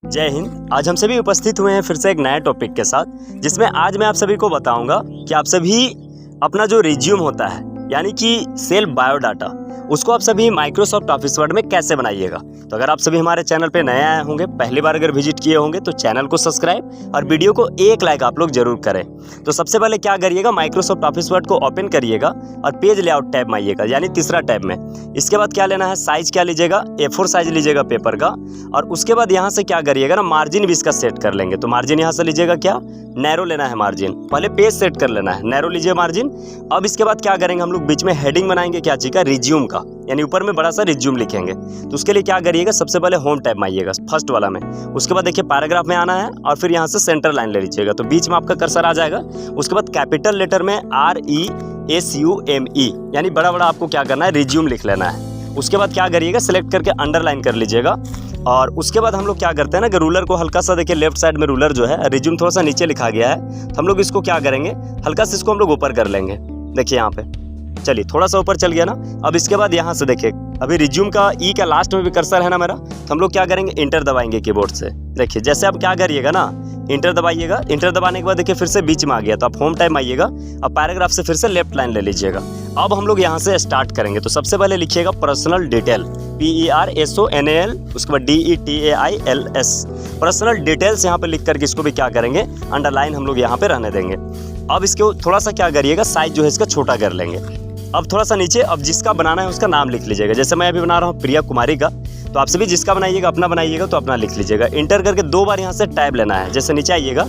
जय हिंद। आज हम सभी उपस्थित हुए हैं फिर से एक नए टॉपिक के साथ, जिसमें आज मैं आप सभी को बताऊंगा कि आप सभी अपना जो रिज्यूम होता है यानी कि सेल्फ बायोडाटा, उसको आप सभी माइक्रोसॉफ्ट ऑफिस वर्ड में कैसे बनाइएगा। तो अगर आप सभी हमारे चैनल पे नए आए होंगे, पहली बार अगर विजिट किए होंगे, तो चैनल को सब्सक्राइब और वीडियो को एक लाइक आप लोग जरूर करें। तो सबसे पहले क्या करिएगा, माइक्रोसॉफ्ट ऑफिस वर्ड को ओपन करिएगा और पेज लेआउट टैब में आइएगा, यानी तीसरा टैब में। इसके बाद क्या लेना है, साइज क्या लीजिएगा, A4 साइज लीजिएगा पेपर का। और उसके बाद यहाँ से क्या करिएगा ना, मार्जिन भी इसका सेट कर लेंगे। तो मार्जिन यहाँ से लीजिएगा क्या, नैरो लेना है मार्जिन। पहले पेज सेट कर लेना है, नैरो लीजिए मार्जिन। अब इसके बाद क्या करेंगे, हम लोग बीच में हेडिंग बनाएंगे क्या चीज़ का, रिज्यूम का, यानी ऊपर में बड़ा सा रिज्यूम लिखेंगे। तो उसके लिए क्या करिएगा, सबसे पहले होम टैब में आइएगा, फर्स्ट वाला में। उसके बाद देखिए पैराग्राफ में आना है और फिर यहाँ से सेंटर लाइन ले लीजिएगा, तो बीच में आपका कर्सर आ जाएगा। उसके बाद कैपिटल लेटर में RESUME, यानी बड़ा बड़ा आपको क्या करना है, रिज्यूम लिख लेना है। उसके बाद क्या करिएगा, सेलेक्ट करके अंडरलाइन कर लीजिएगा। और उसके बाद हम लोग क्या करते हैं ना कि रूलर को हल्का सा, देखिए लेफ्ट साइड में रूलर जो है, रिज्यूम थोड़ा सा नीचे लिखा गया है, तो हम लोग इसको क्या करेंगे, हल्का से इसको हम लोग ऊपर कर लेंगे। देखिए यहाँ पे, चलिए थोड़ा सा ऊपर चल गया ना। अब इसके बाद यहाँ से देखिए, अभी रिज्यूम का ई का लास्ट में भी कर्सर है ना मेरा, तो हम लोग क्या करेंगे, इंटर दबाएंगे कीबोर्ड से। देखिए जैसे आप क्या करिएगा ना, इंटर दबाइएगा। इंटर दबाने के बाद देखिए फिर से बीच में आ गया, तो आप होम टाइम आइएगा। अब पैराग्राफ से फिर से लेफ्ट लाइन ले लीजिएगा। अब हम लोग यहाँ से स्टार्ट करेंगे। तो सबसे पहले लिखिएगा पर्सनल डिटेल, PERSONAL, उसके बाद DETAILS, पर्सनल डिटेल्स। यहाँ पे लिख करके इसको भी क्या करेंगे, अंडरलाइन हम लोग यहाँ पे रहने देंगे। अब इसको थोड़ा सा क्या करिएगा, साइज जो है इसका छोटा कर लेंगे। अब थोड़ा सा नीचे, अब जिसका बनाना है उसका नाम लिख लीजिएगा। जैसे मैं अभी बना रहा हूँ प्रिया कुमारी का, तो आप सभी जिसका बनाइएगा, अपना बनाइएगा तो अपना लिख लीजिएगा। इंटर करके 2 बार यहाँ से टैब लेना है, जैसे नीचे आइएगा।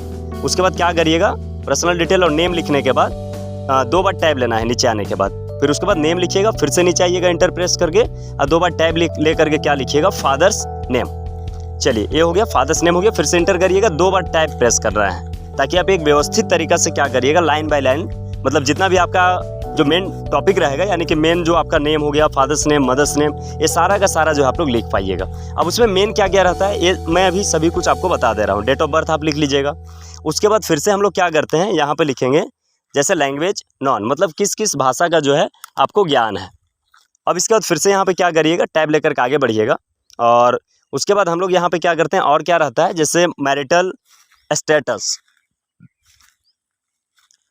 उसके बाद क्या करिएगा, पर्सनल डिटेल और नेम लिखने के बाद 2 बार टैब लेना है नीचे आने के बाद। फिर उसके बाद नेम लिखिएगा, फिर से नीचे आइएगा इंटर प्रेस करके, और 2 बार टैब ले करके क्या लिखिएगा, फादर्स नेम। चलिए ये हो गया, फादर्स नेम हो गया। फिर से इंटर करिएगा, 2 बार टैब प्रेस कर रहा है, ताकि आप एक व्यवस्थित तरीका से क्या करिएगा, लाइन बाय लाइन, मतलब जितना भी आपका जो मेन टॉपिक रहेगा, यानी कि मेन जो आपका नेम हो गया, फादर्स नेम, मदर्स नेम, ये सारा का सारा जो आप लोग लिख पाइएगा। अब उसमें मेन क्या क्या रहता है, ये मैं अभी सभी कुछ आपको बता दे रहा हूँ। डेट ऑफ बर्थ आप लिख लीजिएगा। उसके बाद फिर से हम लोग क्या करते हैं, यहाँ पे लिखेंगे जैसे लैंग्वेज नॉन, मतलब किस किस भाषा का जो है आपको ज्ञान है। अब इसके बाद फिर से यहाँ पे क्या करिएगा, टैब लेकर के आगे बढ़िएगा। और उसके बाद हम लोग यहाँ पे क्या करते हैं, और क्या रहता है, जैसे मैरिटल स्टेटस।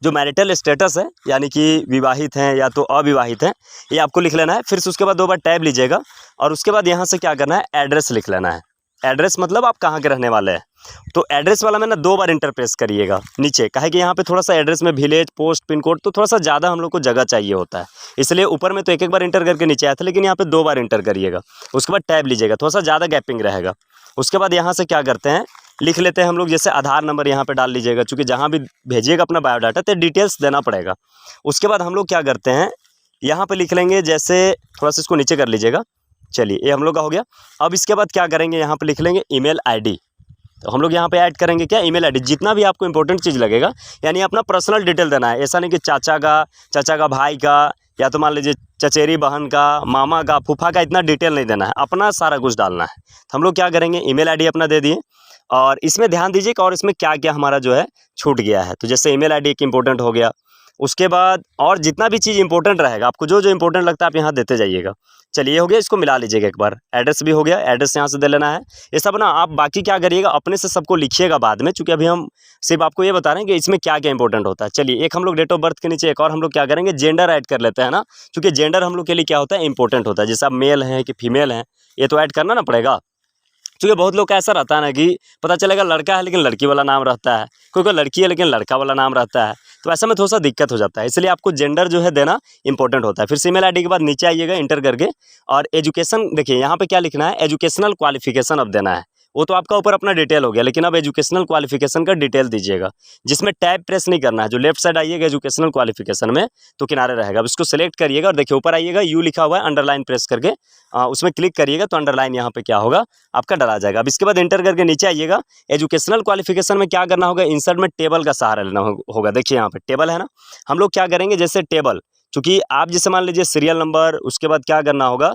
जो मैरिटल स्टेटस है, यानी कि विवाहित हैं या तो अविवाहित हैं, ये आपको लिख लेना है। फिर से उसके बाद 2 बार टैब लीजिएगा। और उसके बाद यहाँ से क्या करना है, एड्रेस लिख लेना है। एड्रेस मतलब आप कहाँ के रहने वाले हैं। तो एड्रेस वाला में ना 2 बार इंटर प्रेस करिएगा नीचे, काहे कि यहाँ पे थोड़ा सा एड्रेस में विलेज, पोस्ट, पिन कोड, तो थोड़ा सा ज़्यादा हम लोग को जगह चाहिए होता है, इसलिए ऊपर में तो एक बार इंटर करके नीचे आया था, लेकिन यहाँ पे 2 बार इंटर करिएगा। उसके बाद टैब लीजिएगा, थोड़ा सा ज़्यादा गैपिंग रहेगा। उसके बाद यहाँ से क्या करते हैं, लिख लेते हैं हम लोग, जैसे आधार नंबर यहाँ पे डाल लीजिएगा, क्योंकि जहाँ भी भेजिएगा अपना बायोडाटा तो डिटेल्स देना पड़ेगा। उसके बाद हम लोग क्या करते हैं, यहाँ पे लिख लेंगे, जैसे थोड़ा सा इसको नीचे कर लीजिएगा। चलिए ये हम लोग का हो गया। अब इसके बाद क्या करेंगे, यहाँ पे लिख लेंगे ईमेल आईडी। तो हम लोग यहाँ पे ऐड करेंगे क्या, ईमेल आईडी, जितना भी आपको इंपॉर्टेंट चीज़ लगेगा, यानी अपना पर्सनल डिटेल देना है। ऐसा नहीं कि चाचा का भाई का, या तो मान लीजिए चचेरी बहन का, मामा का, फूफा का, इतना डिटेल नहीं देना है, अपना सारा कुछ डालना है। तो हम लोग क्या करेंगे, ईमेल आईडी अपना दे दिए। और इसमें ध्यान दीजिए और इसमें क्या क्या हमारा जो है छूट गया है। तो जैसे ईमेल आईडी एक इंपॉर्टेंट हो गया। उसके बाद और जितना भी चीज़ इंपॉर्टेंट रहेगा, आपको जो जो इंपॉर्टेंट लगता है आप यहाँ देते जाइएगा। चलिए ये हो गया, इसको मिला लीजिएगा एक बार। एड्रेस भी हो गया, एड्रेस यहाँ से दे लेना है। ये सब ना आप बाकी क्या करिएगा, अपने से सबको लिखिएगा बाद में, चूँकि अभी हम सिर्फ आपको ये बता रहे हैं कि इसमें क्या क्या इंपॉर्टेंट होता है। चलिए एक हम लोग डेट ऑफ बर्थ के नीचे एक और हम लोग क्या करेंगे, जेंडर ऐड कर लेते हैं ना, क्योंकि जेंडर हम लोग के लिए क्या होता है, इंपॉर्टेंट होता है। जैसे आप मेल हैं कि फीमेल हैं, ये तो ऐड करना ना पड़ेगा। क्योंकि बहुत लोग का ऐसा रहता है ना कि पता चलेगा लड़का है लेकिन लड़की वाला नाम रहता है, कोई लड़की है लेकिन लड़का वाला नाम रहता है, तो ऐसा में थोड़ा सा दिक्कत हो जाता है। इसलिए आपको जेंडर जो है देना इंपॉर्टेंट होता है। फिर से ईमेल आईडी के बाद नीचे आइएगा इंटर करके, और एजुकेशन देखिए यहाँ पे क्या लिखना है, एजुकेशनल क्वालिफिकेशन अब देना है। वो तो आपका ऊपर अपना डिटेल हो गया, लेकिन अब एजुकेशनल क्वालिफिकेशन का डिटेल दीजिएगा, जिसमें टैब प्रेस नहीं करना है। जो लेफ्ट साइड आइएगा एजुकेशनल क्वालिफिकेशन में, तो किनारे रहेगा, अब इसको सिलेक्ट करिएगा और देखिए ऊपर आइएगा, यू लिखा हुआ है, अंडरलाइन प्रेस करके उसमें क्लिक करिएगा, तो अंडरलाइन यहाँ पे क्या होगा, आपका डला जाएगा। अब इसके बाद इंटर करके नीचे आइएगा। एजुकेशनल क्वालिफिकेशन में क्या करना होगा, इंसर्ट में टेबल का सहारा लेना होगा। देखिए यहाँ पे टेबल है ना, हम लोग क्या करेंगे, जैसे टेबल, चूँकि आप जैसे मान लीजिए सीरियल नंबर, उसके बाद क्या करना होगा,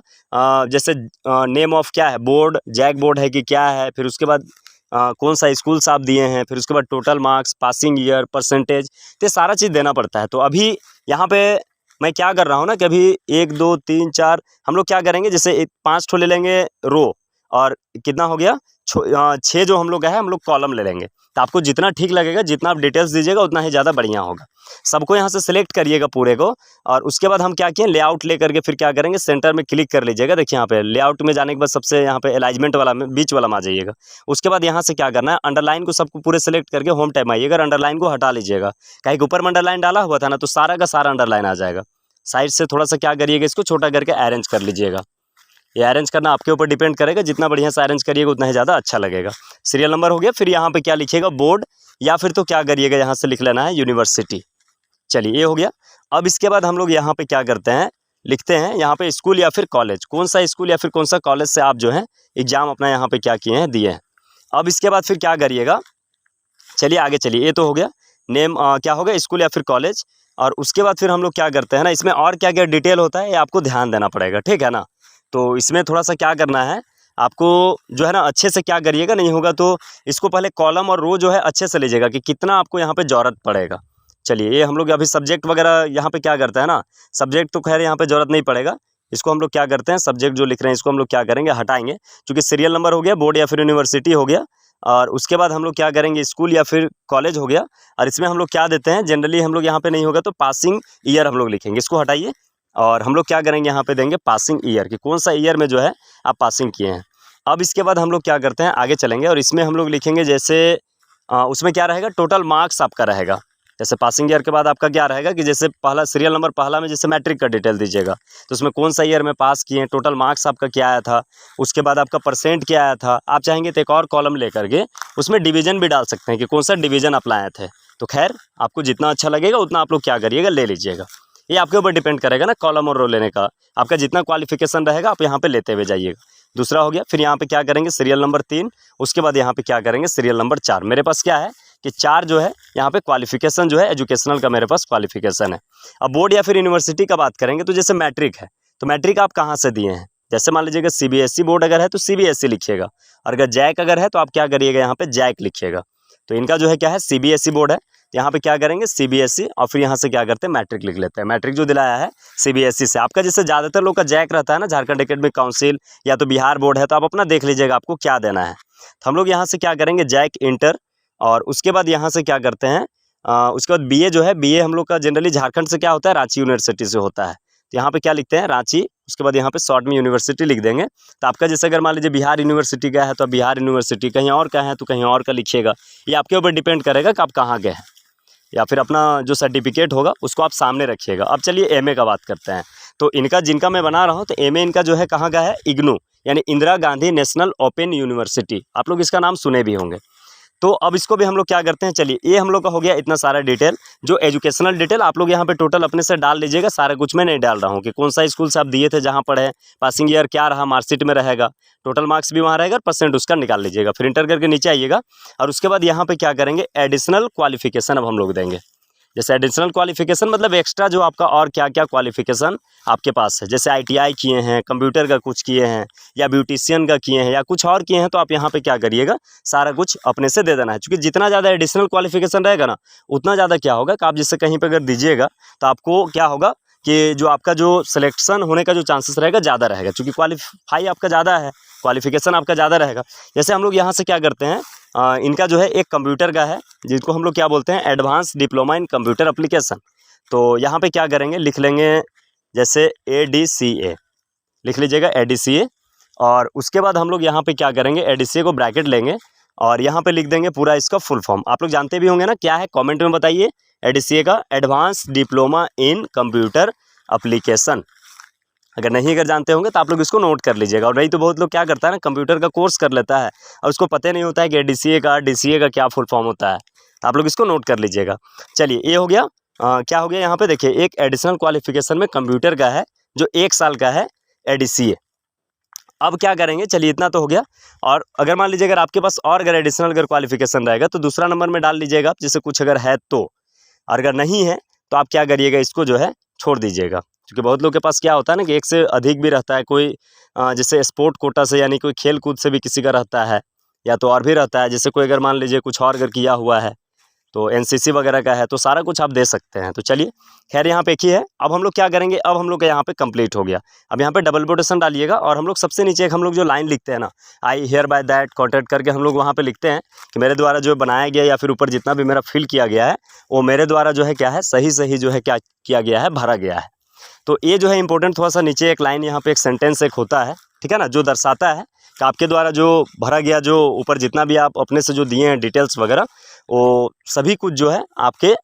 जैसे नेम ऑफ क्या है, बोर्ड, जैक बोर्ड है कि क्या है, फिर उसके बाद कौन सा स्कूल आप दिए हैं, फिर उसके बाद total marks, passing year, percentage, तो सारा चीज़ देना पड़ता है। तो अभी यहाँ पे मैं क्या कर रहा हूँ ना कि अभी 1 2 3 4 हम लोग क्या करेंगे, जैसे 5 ठो ले लेंगे रो, और कितना हो गया 6 जो हम लोग है हम लोग कॉलम ले लेंगे। तो आपको जितना ठीक लगेगा, जितना आप डिटेल्स दीजिएगा उतना ही ज़्यादा बढ़िया होगा। सबको यहाँ से सिलेक्ट करिएगा पूरे को, और उसके बाद हम क्या किए, लेआउट ले करके फिर क्या करेंगे, सेंटर में क्लिक कर लीजिएगा। देखिए यहाँ पे लेआउट में जाने के बाद सबसे यहाँ पे अलाइनमेंट वाला में बीच वाला में आ जाइएगा। उसके बाद यहाँ से क्या करना है, अंडरलाइन को सबको पूरे सेलेक्ट करके होम टैब में आइएगा, अंडरलाइन को हटा लीजिएगा। कहीं के ऊपर में अंडरलाइन डाला हुआ था ना, तो सारा का सारा अंडरलाइन आ जाएगा। साइड से थोड़ा सा क्या करिएगा, इसको छोटा करके अरेंज कर लीजिएगा। ये अरेंज करना आपके ऊपर डिपेंड करेगा, जितना बढ़िया से अरेंज करिएगा उतना ही ज़्यादा अच्छा लगेगा। सीरियल नंबर हो गया, फिर यहाँ पे क्या लिखिएगा, बोर्ड, या फिर तो क्या करिएगा यहाँ से लिख लेना है यूनिवर्सिटी। चलिए ये हो गया। अब इसके बाद हम लोग यहाँ पे क्या करते हैं, लिखते हैं यहाँ पे स्कूल या फिर कॉलेज, कौन सा स्कूल या फिर कौन सा कॉलेज से आप जो है एग्ज़ाम अपना यहाँ पे क्या किए हैं, दिए हैं। अब इसके बाद फिर क्या करिएगा, चलिए आगे चलिए। ये तो हो गया नेम, क्या होगा, स्कूल या फिर कॉलेज। और उसके बाद फिर हम लोग क्या करते हैं ना, इसमें और क्या क्या डिटेल होता है ये आपको ध्यान देना पड़ेगा, ठीक है ना। तो इसमें थोड़ा सा क्या करना है आपको, जो है ना अच्छे से क्या करिएगा, नहीं होगा तो इसको पहले कॉलम और रो जो है अच्छे से लीजिएगा कि कितना आपको यहाँ पे ज़रूरत पड़ेगा। चलिए ये हम लोग अभी सब्जेक्ट वगैरह यहाँ पे क्या करते हैं ना, सब्जेक्ट तो खैर यहाँ पे ज़रूरत नहीं पड़ेगा। इसको हम लोग क्या करते हैं, सब्जेक्ट जो लिख रहे हैं इसको हम लोग क्या करेंगे, हटाएंगे, क्योंकि सीरियल नंबर हो गया, बोर्ड या फिर यूनिवर्सिटी हो गया। और उसके बाद हम लोग क्या करेंगे, स्कूल या फिर कॉलेज हो गया। और इसमें हम लोग क्या देते हैं, जनरली हम लोग यहाँ पे नहीं होगा तो पासिंग ईयर हम लोग लिखेंगे, इसको हटाइए। और हम लोग क्या करेंगे, यहाँ पे देंगे पासिंग ईयर, कि कौन सा ईयर में जो है आप पासिंग किए हैं। अब इसके बाद हम लोग क्या करते हैं, आगे चलेंगे और इसमें हम लोग लिखेंगे जैसे उसमें क्या रहेगा, टोटल मार्क्स आपका रहेगा। जैसे पासिंग ईयर के बाद आपका क्या रहेगा कि जैसे पहला सीरियल नंबर पहला में जैसे मैट्रिक का डिटेल दीजिएगा, तो उसमें कौन सा ईयर में पास किए हैं, टोटल मार्क्स आपका क्या आया था, उसके बाद आपका परसेंट क्या आया था। आप चाहेंगे तो एक और कॉलम लेकर के उसमें डिवीज़न भी डाल सकते हैं कि कौन सा डिवीज़न आप लाए थे। तो खैर आपको जितना अच्छा लगेगा उतना आप लोग क्या करिएगा, ले लीजिएगा। ये आपके ऊपर डिपेंड करेगा ना, कॉलम और रो लेने का। आपका जितना क्वालिफिकेशन रहेगा आप यहाँ पे लेते हुए जाइएगा। दूसरा हो गया, फिर यहाँ पे क्या करेंगे, सीरियल नंबर 3। उसके बाद यहाँ पे क्या करेंगे, सीरियल नंबर 4। मेरे पास क्या है कि 4 जो है यहाँ पे क्वालिफिकेशन जो है एजुकेशनल का मेरे पास क्वालिफिकेशन है। अब बोर्ड या फिर यूनिवर्सिटी का बात करेंगे तो जैसे मैट्रिक है, तो मैट्रिक आप कहाँ से दिए हैं, जैसे मान लीजिएगा सीबीएसई बोर्ड अगर है तो सीबीएसई लिखिएगा, और अगर जैक अगर है तो आप क्या करिएगा, यहाँ पे जैक लिखिएगा। तो इनका जो है क्या है, सीबीएसई बोर्ड है, यहाँ पे क्या करेंगे सीबीएसई, और फिर यहाँ से क्या करते हैं मैट्रिक लिख लेते हैं। मैट्रिक जो दिलाया है सीबीएसई से। आपका जैसे ज़्यादातर लोग का जैक रहता है ना, झारखंड एकेडमिक काउंसिल या तो बिहार बोर्ड है, तो आप अपना देख लीजिएगा आपको क्या देना है। तो हम लोग यहाँ से क्या करेंगे, जैक इंटर, और उसके बाद यहाँ से क्या करते हैं, उसके बाद बीए जो है, बीए हम लोग का जनरली झारखंड से क्या होता है, रांची यूनिवर्सिटी से होता है। तो यहाँ पे क्या लिखते हैं, रांची, उसके बाद यहाँ पे शॉर्ट में यूनिवर्सिटी लिख देंगे। तो आपका जैसे अगर मान लीजिए बिहार यूनिवर्सिटी का है तो बिहार यूनिवर्सिटी, कहीं और का है तो कहीं और का लिखिएगा। ये आपके ऊपर डिपेंड करेगा कि आप कहाँ गए हैं, या फिर अपना जो सर्टिफिकेट होगा उसको आप सामने रखिएगा। अब चलिए एमए का बात करते हैं। तो इनका जिनका मैं बना रहा हूँ, तो एमए इनका जो है कहाँ का है, इग्नू यानी Indira Gandhi national open university, आप लोग इसका नाम सुने भी होंगे। तो अब इसको भी हम लोग क्या करते हैं, चलिए ये हम लोग का हो गया इतना सारा डिटेल, जो एजुकेशनल डिटेल आप लोग यहाँ पे टोटल अपने से डाल लीजिएगा। सारा कुछ मैं नहीं डाल रहा हूँ कि कौन सा स्कूल से आप दिए थे, जहाँ पढ़े, पासिंग ईयर क्या रहा, मार्कशीट में रहेगा, टोटल मार्क्स भी वहाँ रहेगा, परसेंट उसका निकाल लीजिएगा। फिर इंटर करके नीचे आइएगा, और उसके बाद यहाँ पे क्या करेंगे, एडिशनल क्वालिफिकेशन अब हम लोग देंगे। जैसे एडिशनल क्वालिफिकेशन मतलब एक्स्ट्रा जो आपका और क्या क्या क्वालिफिकेशन आपके पास है, जैसे आईटीआई किए हैं, कंप्यूटर का कुछ किए हैं, या ब्यूटिशियन का किए हैं, या कुछ और किए हैं, तो आप यहाँ पे क्या करिएगा, सारा कुछ अपने से दे देना है। क्योंकि जितना ज़्यादा एडिशनल क्वालिफिकेशन रहेगा ना, उतना ज़्यादा क्या होगा कि आप जिससे कहीं पर अगर दीजिएगा तो आपको क्या होगा कि जो आपका जो सिलेक्शन होने का जो चांसेस रहेगा ज़्यादा रहेगा, क्योंकि क्वालिफाई आपका ज़्यादा है, क्वालिफिकेशन आपका ज़्यादा रहेगा। जैसे हम लोग यहाँ से क्या करते हैं, इनका जो है एक कंप्यूटर का है, जिसको हम लोग क्या बोलते हैं, advance diploma in computer application. तो यहाँ पे क्या करेंगे, लिख लेंगे जैसे ADCA, लिख लीजिएगा ADCA। और उसके बाद हम लोग यहाँ पे क्या करेंगे, ADCA को ब्रैकेट लेंगे और यहाँ पे लिख देंगे पूरा इसका फुल फॉर्म। आप लोग जानते भी होंगे ना, क्या है, कमेंट में बताइए। ADCA का advance diploma in computer application. अगर जानते होंगे तो आप लोग इसको नोट कर लीजिएगा। और नहीं तो बहुत लोग क्या करता है ना, कंप्यूटर का कोर्स कर लेता है और उसको पता नहीं होता है कि DCA का क्या फुल फॉर्म होता है। तो आप लोग इसको नोट कर लीजिएगा। चलिए ये हो गया। क्या हो गया यहाँ पे देखिए, एक एडिशनल क्वालिफिकेशन में कंप्यूटर का है जो 1 साल का है, ADCA। अब क्या करेंगे, चलिए इतना तो हो गया। और अगर मान लीजिए अगर आपके पास और अगर एडिशनल अगर क्वालिफिकेशन रहेगा तो दूसरा नंबर में डाल लीजिएगा, जैसे कुछ अगर है तो। और अगर नहीं है तो आप क्या करिएगा, इसको जो है छोड़ दीजिएगा। क्योंकि बहुत लोग के पास क्या होता है ना कि एक से अधिक भी रहता है, कोई जैसे स्पोर्ट कोटा से यानी कोई खेल कूद से भी किसी का रहता है, या तो और भी रहता है, जैसे कोई अगर मान लीजिए कुछ और अगर किया हुआ है तो एनसीसी वगैरह का है, तो सारा कुछ आप दे सकते हैं। तो चलिए खैर यहाँ पे एक ही है। अब हम लोग क्या करेंगे, अब हम लोग का यहाँ पे कंप्लीट हो गया। अब यहाँ पे डबल कोटेशन डालिएगा और हम लोग सबसे नीचे एक हम लोग जो लाइन लिखते हैं ना, I hear by that contract करके हम लोग वहाँ पे लिखते हैं कि मेरे द्वारा जो बनाया गया या फिर ऊपर जितना भी मेरा फिल किया गया है वो मेरे द्वारा जो है क्या है, सही सही जो है क्या किया गया है, भरा गया है। तो ये जो है इंपॉर्टेंट, थोड़ा सा नीचे एक लाइन यहाँ पे एक सेंटेंस एक होता है, ठीक है ना, जो दर्शाता है कि आपके द्वारा जो भरा गया, जो ऊपर जितना भी आप अपने से जो दिए हैं डिटेल्स वगैरह, वो सभी कुछ जो है आपके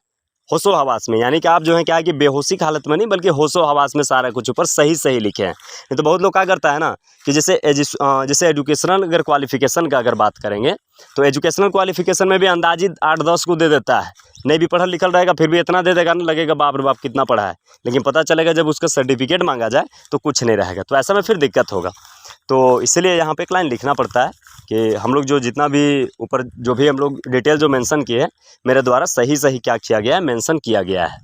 होशो हवास में, यानी कि आप जो है क्या है कि बेहोशी की हालत में नहीं बल्कि होशो हवास में सारा कुछ ऊपर सही सही लिखे हैं। नहीं तो बहुत लोग क्या करता है ना कि जैसे एजुकेशनल अगर क्वालिफिकेशन का अगर बात करेंगे तो एजुकेशनल क्वालिफिकेशन में भी अंदाजित 8-10 को दे देता है, नहीं भी पढ़ा लिखल रहेगा फिर भी इतना दे देगा ना, लगेगा बाप रे बाप कितना पढ़ा है, लेकिन पता चलेगा जब उसका सर्टिफिकेट मांगा जाए तो कुछ नहीं रहेगा। तो ऐसा में फिर दिक्कत होगा। तो इसलिए यहाँ पे एक लाइन लिखना पड़ता है कि हम लोग जो जितना भी ऊपर जो भी हम लोग डिटेल जो मेंशन किए हैं मेरे द्वारा सही सही क्या किया गया है, मेंशन किया गया है।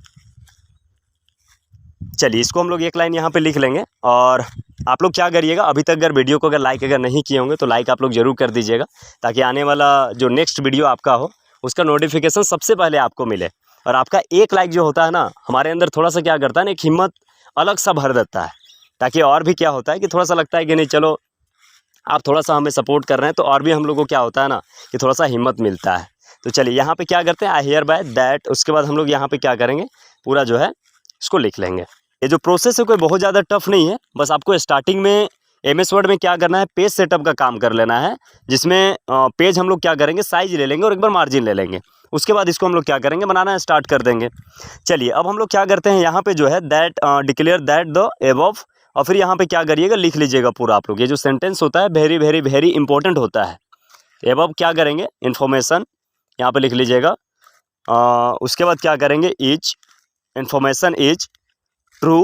चलिए इसको हम लोग एक लाइन यहाँ पे लिख लेंगे। और आप लोग क्या करिएगा, अभी तक अगर वीडियो को अगर लाइक अगर नहीं किए होंगे तो लाइक आप लोग ज़रूर कर दीजिएगा, ताकि आने वाला जो नेक्स्ट वीडियो आपका हो उसका नोटिफिकेशन सबसे पहले आपको मिले। और आपका एक लाइक जो होता है ना, हमारे अंदर थोड़ा सा क्या करता है ना, एक हिम्मत अलग सा भर देता है, ताकि और भी क्या होता है कि थोड़ा सा लगता है कि नहीं चलो आप थोड़ा सा हमें सपोर्ट कर रहे हैं, तो और भी हम लोगों को क्या होता है ना कि थोड़ा सा हिम्मत मिलता है। तो चलिए यहाँ पे क्या करते हैं, आई हियर बाय दैट, उसके बाद हम लोग यहाँ पे क्या करेंगे, पूरा जो है इसको लिख लेंगे। ये जो प्रोसेस है कोई बहुत ज़्यादा टफ नहीं है, बस आपको स्टार्टिंग में MS वर्ड में क्या करना है, पेज सेटअप का काम कर लेना है, जिसमें पेज हम लोग क्या करेंगे, साइज ले लेंगे और एक बार मार्जिन ले लेंगे। उसके बाद इसको हम लोग क्या करेंगे, बनाना स्टार्ट कर देंगे। चलिए अब हम लोग क्या करते हैं, यहाँ पे जो है that declare that the above, और फिर यहाँ पे क्या करिएगा, लिख लीजिएगा पूरा आप लोग। ये जो सेंटेंस होता है वेरी वेरी वेरी इंपॉर्टेंट होता है। एबव क्या करेंगे, इन्फॉर्मेशन यहाँ पे लिख लीजिएगा। उसके बाद क्या करेंगे, is information is true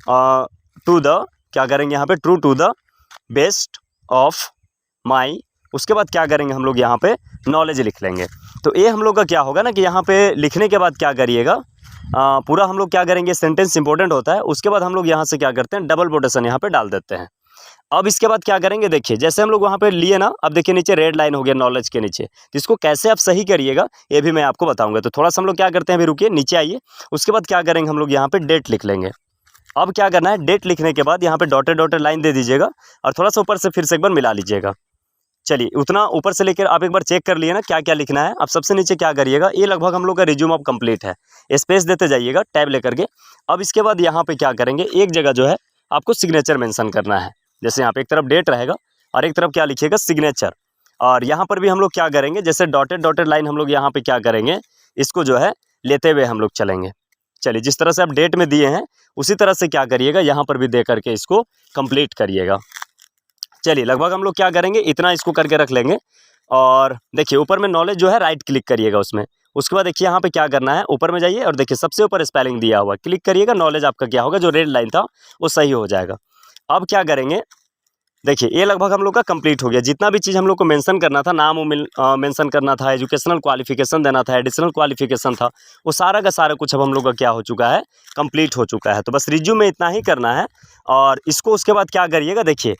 to the, क्या करेंगे यहाँ पे, true to the best of my. उसके बाद क्या करेंगे हम लोग यहाँ पे नॉलेज लिख लेंगे। तो ये हम लोग का क्या होगा ना कि यहाँ पे लिखने के बाद क्या करिएगा, पूरा हम लोग क्या करेंगे, सेंटेंस इंपॉर्टेंट होता है। उसके बाद हम लोग यहाँ से क्या करते हैं, डबल कोटेशन यहाँ पे डाल देते हैं। अब इसके बाद क्या करेंगे, देखिए जैसे हम लोग वहाँ पे लिए ना, अब देखिए नीचे रेड लाइन हो गया नॉलेज के नीचे, तो इसको कैसे आप सही करिएगा ये भी मैं आपको बताऊंगा। तो थोड़ा सा हम लोग क्या करते हैं, अभी रुकिए नीचे आइए। उसके बाद क्या करेंगे हम लोग यहाँ पे डेट लिख लेंगे। अब क्या करना है, डेट लिखने के बाद यहाँ पे डॉटेड डॉटेड लाइन दे दीजिएगा और थोड़ा सा ऊपर से फिर से एक बार मिला लीजिएगा। चलिए उतना ऊपर से लेकर आप एक बार चेक कर लिए ना क्या क्या लिखना है। अब सबसे नीचे क्या करिएगा, ये लगभग हम लोग का रिज्यूम अब कंप्लीट है, स्पेस देते जाइएगा टैब लेकर के। अब इसके बाद यहाँ पे क्या करेंगे, एक जगह जो है आपको सिग्नेचर मेंशन करना है। जैसे यहाँ पे एक तरफ डेट रहेगा और एक तरफ क्या लिखिएगा, सिग्नेचर। और यहाँ पर भी हम लोग क्या करेंगे, जैसे डॉटेड डॉटेड लाइन हम लोग यहाँ पे क्या करेंगे, इसको जो है लेते हुए हम लोग चलेंगे। चलिए जिस तरह से आप डेट में दिए हैं उसी तरह से क्या करिएगा, यहाँ पर भी दे करके इसको कंप्लीट करिएगा। चलिए लगभग हम लोग क्या करेंगे, इतना इसको करके रख लेंगे। और देखिए ऊपर में नॉलेज जो है राइट क्लिक करिएगा उसमें। उसके बाद देखिए यहाँ पे क्या करना है, ऊपर में जाइए और देखिए सबसे ऊपर स्पेलिंग दिया हुआ, क्लिक करिएगा। नॉलेज आपका क्या होगा, जो रेड लाइन था वो सही हो जाएगा। अब क्या करेंगे, देखिए ये लगभग हम लोग का कंप्लीट हो गया। जितना भी चीज़ हम लोग को मेंशन करना था, नाम मेंशन करना था, एजुकेशनल क्वालिफिकेशन देना था, एडिशनल क्वालिफिकेशन था, वो सारा का सारा कुछ अब हम लोग का क्या हो चुका है, कंप्लीट हो चुका है। तो बस रिज्यूम में इतना ही करना है। और इसको उसके बाद क्या करिएगा, देखिए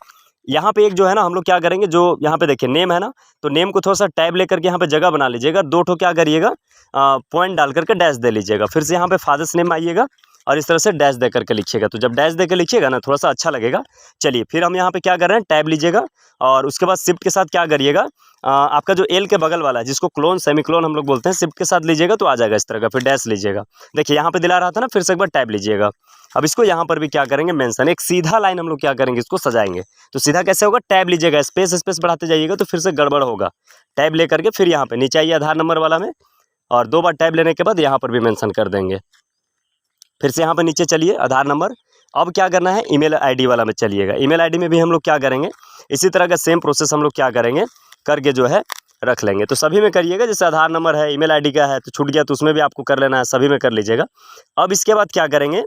यहाँ पे एक जो है ना हम लोग क्या करेंगे, जो यहाँ पे देखिए नेम है ना, तो नेम को थोड़ा सा टैब लेकर के यहाँ पे जगह बना लीजिएगा। 2 ठो क्या करिएगा, पॉइंट डाल करके डैश दे लीजिएगा। फिर से यहाँ पे फादर्स नेम आइएगा और इस तरह से डैश दे करके लिखिएगा। तो जब डैश दे के लिखिएगा ना थोड़ा सा अच्छा लगेगा। चलिए फिर हम यहाँ पे क्या कर रहे हैं, टैब लीजिएगा और उसके बाद शिफ्ट के साथ क्या करिएगा, आपका जो एल के बगल वाला है जिसको क्लोन सेमीक्लोन हम लोग बोलते हैं, शिफ्ट के साथ लीजिएगा तो आ जाएगा इस तरह का। फिर डैश लीजिएगा, देखिए यहाँ पे दिला रहा था ना, फिर से एक बार टैब लीजिएगा। अब इसको यहाँ पर भी क्या करेंगे, मेंशन, एक सीधा लाइन हम लोग क्या करेंगे, इसको सजाएंगे। तो सीधा कैसे होगा, टैब लीजिएगा, स्पेस स्पेस बढ़ाते जाइएगा तो फिर से गड़बड़ होगा। टैब लेकर के फिर यहाँ पे नीचे आइए आधार नंबर वाला में, और 2 बार टैब लेने के बाद यहाँ पर भी मेंशन कर देंगे। फिर से यहाँ पर नीचे चलिए आधार नंबर। अब क्या करना है, ईमेल आईडी वाला में चलिएगा। ईमेल आईडी में भी हम लोग क्या करेंगे, इसी तरह का सेम प्रोसेस हम लोग क्या करेंगे, करके जो है रख लेंगे। तो सभी में करिएगा, जैसे आधार नंबर है, ईमेल आईडी का है तो छूट गया तो उसमें भी आपको कर लेना है, सभी में कर लीजिएगा। अब इसके बाद क्या करेंगे,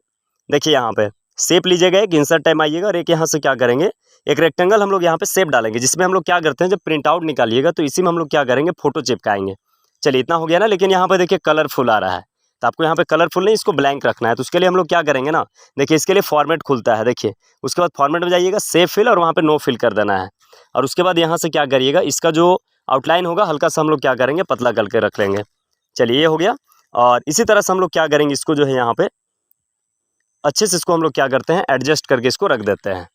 देखिए यहाँ पे शेप लीजिएगा, एक इंसर्ट टाइम आइएगा और एक यहाँ से क्या करेंगे, एक रेक्टेंगल हम लोग यहाँ पे शेप डालेंगे, जिसमें हम लोग क्या करते हैं, जब प्रिंट आउट निकालिएगा तो इसी में हम लोग क्या करेंगे, फोटो चिपकाएंगे। चलिए इतना हो गया ना, लेकिन यहाँ पे देखिए कलरफुल आ रहा है, तो आपको यहाँ पे कलरफुल नहीं, इसको ब्लैंक रखना है। तो उसके लिए हम लोग क्या करेंगे ना, देखिए इसके लिए फॉर्मेट खुलता है, देखिए उसके बाद फॉर्मेट में जाइएगा, सेव फिल, और वहाँ पे नो फिल कर देना है। और उसके बाद यहाँ से क्या करिएगा, इसका जो आउटलाइन होगा हल्का सा हम लोग क्या करेंगे, पतला करके रख लेंगे। चलिए ये हो गया। और इसी तरह से हम लोग क्या करेंगे, इसको जो है यहाँ पे अच्छे से इसको हम लोग क्या करते हैं, एडजस्ट करके इसको रख देते हैं।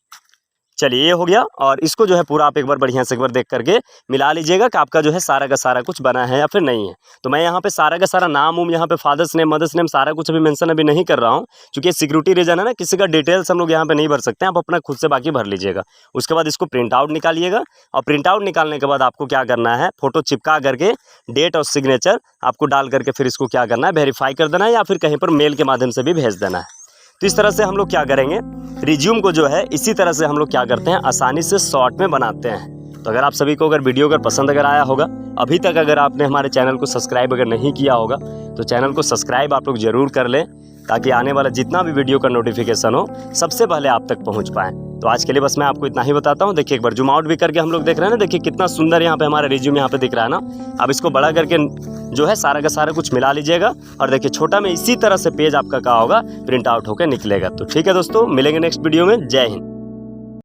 चलिए ये हो गया। और इसको जो है पूरा आप एक बार बढ़िया से एक बार देख करके मिला लीजिएगा कि आपका जो है सारा का सारा कुछ बना है या फिर नहीं है। तो मैं यहाँ पे सारा का सारा नाम यहाँ पे फादर्स नेम, मदर्स नेम सारा कुछ अभी मेंशन अभी नहीं कर रहा हूँ, क्योंकि सिक्योरिटी रीजन है ना, किसी का डिटेल्स हम लोग यहाँ पे नहीं भर सकते हैं। आप अपना खुद से बाकी भर लीजिएगा। उसके बाद इसको प्रिंट आउट निकालिएगा, और प्रिंट आउट निकालने के बाद आपको क्या करना है, फोटो चिपका करके डेट और सिग्नेचर आपको डाल करके फिर इसको क्या करना है, वेरीफाई कर देना है, या फिर कहीं पर मेल के माध्यम से भी भेज देना है। तो इस तरह से हम लोग क्या करेंगे, रिज्यूम को जो है इसी तरह से हम लोग क्या करते हैं, आसानी से शॉर्ट में बनाते हैं। तो अगर आप सभी को अगर वीडियो अगर पसंद अगर आया होगा, अभी तक अगर आपने हमारे चैनल को सब्सक्राइब अगर नहीं किया होगा, तो चैनल को सब्सक्राइब आप लोग ज़रूर कर लें, ताकि आने वाला जितना भी वीडियो का नोटिफिकेशन हो सबसे पहले आप तक पहुंच पाए। तो आज के लिए बस मैं आपको इतना ही बताता हूं। देखिए एक बार जूम आउट भी करके हम लोग देख रहे हैं ना, देखिए कितना सुंदर यहाँ पे हमारा रिज्यूम यहाँ पे दिख रहा है ना। अब इसको बड़ा करके जो है सारा का सारा कुछ मिला लीजिएगा, और देखिए छोटा में इसी तरह से पेज आपका क्या होगा, प्रिंट आउट होकर निकलेगा। तो ठीक है दोस्तों, मिलेंगे नेक्स्ट वीडियो में। जय हिंद।